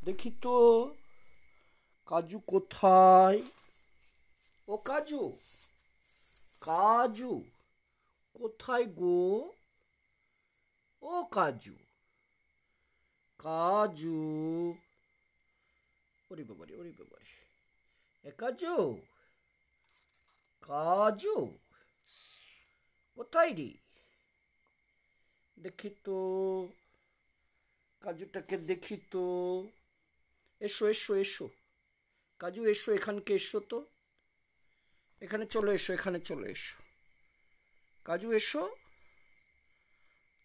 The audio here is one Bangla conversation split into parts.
দেখি তো কাজু কোথায়? ও কাজু, কাজু কোথায় গো? ও কাজু, কাজু, ওরে বাবারে ওরে বাবারে, এ কাজু, কাজু কোথায় রে? দেখি তো কাজুটাকে দেখি তো। এসো এসো এসো, কাজু এসো, এখানকে এসো তো, এখানে চলে এসো, এখানে চলে এসো, কাজু এসো,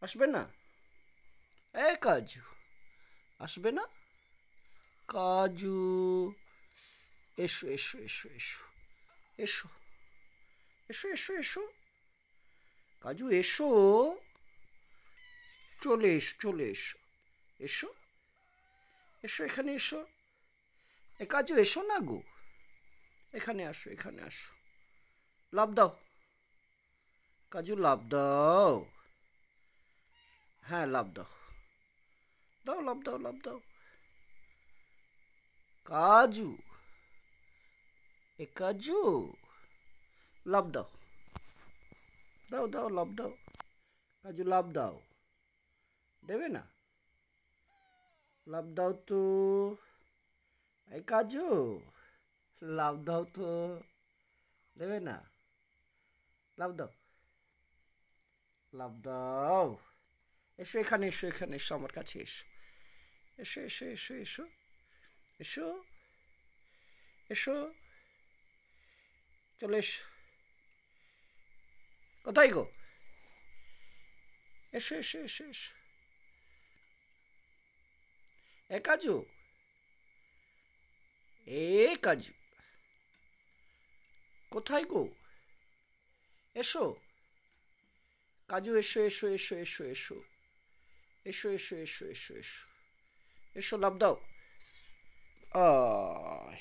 আসবে না? এ কাজু, আসবে না? কাজু, এসো এসো এসো এসো, এসো এসো এসো এসো, কাজু এসো, চলে এসো চলে এসো, এসো এসো, এখানে এসো, এ কাজু এসো না গো, এখানে আসো, এখানে আসো, লাফ দাও কাজু, লাফ দাও, হ্যাঁ লাফ দাও, দাও লাফ দাও, লাফ দাও কাজু, এ কাজু, লাফ দাও, দাও দাও লাফ দাও, কাজু লাফ দাও, দেবে না? লাফ দাও তো, এই কাজু, লাফ দাও তো, দেবে না? লাফ দাও, লাফ দাও, এসো এখানে এসো, এখানে এসো, আমার কাছে এসো, এসো এসো এসো এসো, এসো এসো, চলে এসো, কোথায় গো? এসো এসো এসো এসো, এ কাজু, এ কাজু কোথায় গো? এসো কাজু, এসো এসো এসো এসো এসো, এসো এসো এসো এসো এসো, এসো লাফ দাও, আয়